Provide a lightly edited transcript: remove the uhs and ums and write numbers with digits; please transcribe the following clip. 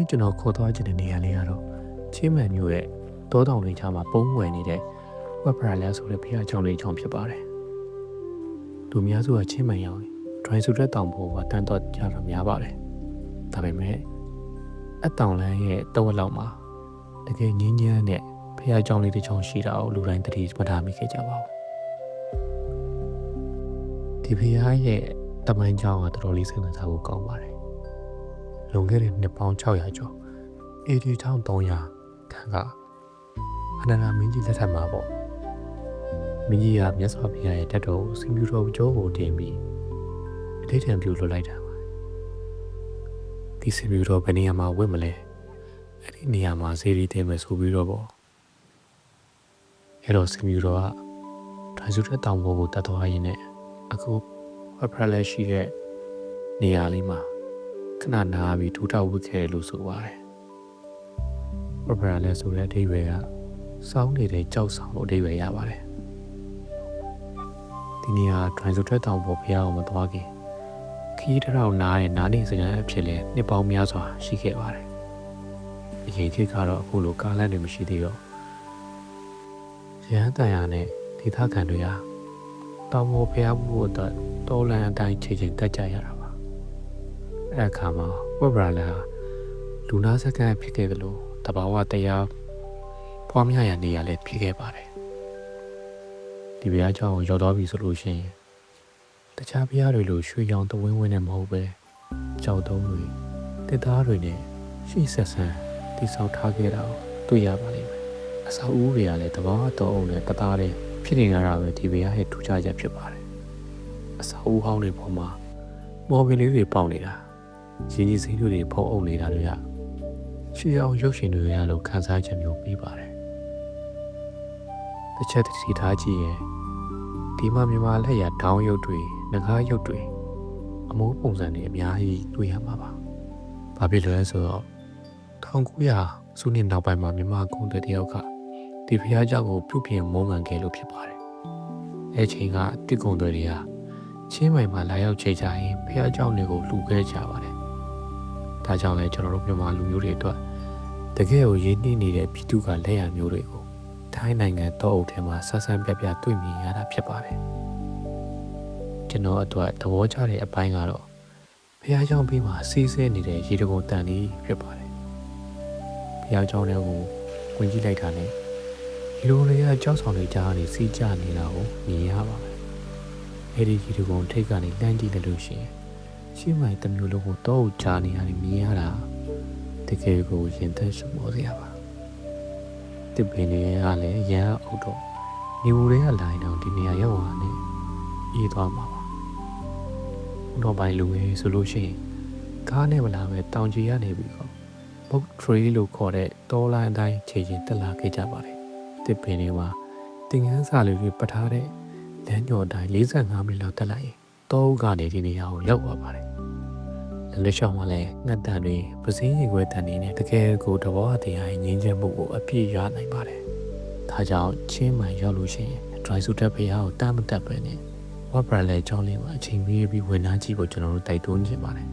ကျွန်တော်ခေါ်သွားခြင်းတဲ့နေရာလေးကတော့ချင်းမှန်မျိုးရဲ့တောတောင်တွေချာမှာပုံးဝယ်နေတဲ့ဝက်ဖရာလဲဆိုတဲ့ဘုရားကျောင်းလေးကျောင်းဖြစ်ပါတယ်။လူများစုကချင်းမှန်ရောက်ဒရိုင်ဆူတဲ့တောင်ပေါ်မှာတန်းတော့ကြတော့များပါတယ်။ဒါပေမဲ့အတောင်လန်းရဲ့တဝက်လောက်မှာတကယ်ငင်းညမ်းတဲ့ဘုရားကျောင်းလေးတစ်ကျောင်းရှိတာကိုလူတိုင်းသတိမထားမိခဲ့ကြပါဘူး။ဒီဘုရားရဲ့တမန်ကျောင်းကတော်တော်လေးစိတ်ဝင်စားဖို့ကောင်းပါတယ်။လွန်ခဲ့တဲ့နှစ်ပေါင်း600ကျော်8300ခန့်ကအနန္ဒာမင်းကြီးလက်ထက်မှာပေါ့မင်းကြီးကမြတ်စွာဘုရားရဲ့တက်တော်စင်ပြူတော်ကျောကိုတင်ပြီးအဋ္ဌံပြုလုပ်လိုက်တာပါဒီစင်ပြူတော်ဘယ်နေရာမှာဝတ်မလဲအဲ့ဒီနေရာမှာဇေဒီတင်မယ်ဆိုပြီးတော့ပေါ့အဲ့တော့စင်ပြူတော်ကဒိုင်စုတဲ့တောင်ပေါ်ကိုတက်သွားရင်းနဲ့အခုဝက်ဖရလက်ရှိတဲ့နေရာလေးမှာခဏနားပြီးထူထောက်ဝတ်ခဲ့လို့ဆိုပါတယ်ဝက်ဖရလက်ဆိုတဲ့အဓိပ္ပာယ်ကစောင်းနေတဲ့ကြောက်ဆောင်လို့အဓိပ္ပာယ်ရပါတယ်ဒီနေရာဒိုင်စုတဲ့တောင်ပေါ်ဘုရားကိုမသွားခင်ခီးတစ်ထောင်နားတဲ့နားနေစကန်အဖြစ်လဲနှစ်ပေါင်းများစွာရှိခဲ့ပါတယ်အရင်ခေတ်ကတော့အခုလိုကားလမ်းတွေမရှိသေးတော့ရဟန်းတန်ရာနဲ့ဒေသခံတွေဟာတောင်ပေါ်ဘုရားဘုရားအတွက်တောလန်အတိုင်းခြေချိန်တက်ကြရတာပါအဲ့အခါမှာဝက်ဘရာလာလူနာစကန်ဖြစ်ခဲ့တယ်လို့တဘာဝတရားပွားများရနေရလဲဖြစ်ခဲ့ပါတယ်ဒီဘုရားကျောင်းကိုရောက်တော့ပြီဆိုလို့ရှိရင်တခြားဘုရားတွေလိုရွှေရောင်တဝင်းဝင်းနဲ့မဟုတ်ပဲကြောက်တုံးတွေတစ်သားတွေနဲ့ရှေ့ဆက်ဆန်းတိဆောက်ထားခဲ့တာကိုတွေ့ရပါလိမ့်မယ်အဆောက်အဦတွေကလည်းတဘာဝတော်အောင်နဲ့တသားတည်းဖြစ်နေရတာပဲဒီဘုရားရဲ့ထူးခြားချက်ဖြစ်ပါတယ်အဆောက်အဦဟောင်းတွေပေါ်မှာမော်ဘီလေးတွေပေါက်နေတာရင်းကြီးစိမ့်တွေဖုံးအုပ်နေတာတွေကရှေးအောင်ရုပ်ရှင်တွေရလို့ခန်းစားချက်မျိုးပြီးပါတယ်တစ်ချက်တတိထားကြည့်ရင်ဒီမှာမြန်မာလက်ရဒေါင်းရုပ်တွေငကားရုပ်တွေအမိုးပုံစံတွေအများကြီးတွေ့ရမှာပါဘာဖြစ်လို့လဲဆိုတော့1900စုနှစ်နောက်ပိုင်းမှာမြန်မာကုန်တဲ့တယောက်ကဒီဘုရားကျောင်းကိုပြုပြင်မုံမှန်ခဲ့လို့ဖြစ်ပါတယ်အဲချိန်ကတစ်ကုန်တွေကချင်းမိုင်မှာလာရောက်ချိန်ကြရင်ဘုရားကျောင်းတွေကိုလှူခဲ့ကြပါတယ်ဒါကြောင့်လဲကျွန်တော်တို့မြန်မာလူမျိုးတွေအတွက်တကယ်ကိုရင်းနှီးနေတဲ့ပြည်သူကလက်ရမျိုးတွေကိုထိုင်းနိုင်ငံတောအုပ်ထဲမှာဆန်းဆန်းပြပြတွေ့မြင်ရတာဖြစ်ပါတယ်ကျွန်တော်အတွက်သဘောကျတဲ့အပိုင်းကတော့ဘုရားကျောင်းပြီးမှစီးဆင်းနေတဲ့ရေတကုံတန်လေးဖြစ်ပါတယ်ဘုရားကျောင်းတွေကိုဝင်ကြည့်လိုက်တာနဲ့ဒီလိုတွေကကြောက်ဆောင်တွေကြားနေစီးကြနေတာကိုမြင်ရပါမယ်အဲဒီရေတကုံထိတ်ကနေလှမ်းကြည့်လိုက်လို့ရှိရင်ရှင်းမိုင်တစ်မျိုးလုံးကိုတောအုပ်ကြားနေရတယ်မြင်ရတာတကယ်ကိုရင်သက်ရှုမောစရာပါတစ်ပင်တွေကလည်းရန်အုပ်တော့နေဘူးတွေကလာရင်တော့ဒီနေရာရောက်သွားတယ်အေးသွားမှာပါတော့ပိုင်းလူကြီးဆိုလို့ရှိရင်ကားနဲ့မလာပဲတောင်ကြီးရနေပြီကောဘုတ်ထရီလို့ခေါ်တဲ့တောလိုင်းအတိုင်းခြေချင်းတက်လာခဲ့ကြပါတယ်တစ်ပင်တွေမှာတင်ငန်းစာလေးတွေပတ်ထားတဲ့လမ်းကျော်တိုင်း45မိနစ်လောက်တက်လိုက်ရင်တောအုပ်ကနေဒီနေရာကိုရောက်သွားပါတယ်လက်လျှောက်မှာလည်းငှက်တန်တွေပစင်းရင်ခွဲတန်တွေနဲ့တကယ်ကိုတဘောအတရားငင်းချက်မှုကိုအပြည့်ရနိုင်ပါတယ်ဒါကြောင့်ချင်းမှန်ရောက်လို့ရှိရင်ဒရိုင်ဆူတက်ဖရားကိုတမ်းမတက်ပဲနဲ့ဝက်ဘရလဲကျောင်းလေးမှာအချိန်ပေးပြီးဝင်နှားကြည့်ဖို့ကျွန်တော်တို့တိုက်တွန်းချင်ပါတယ်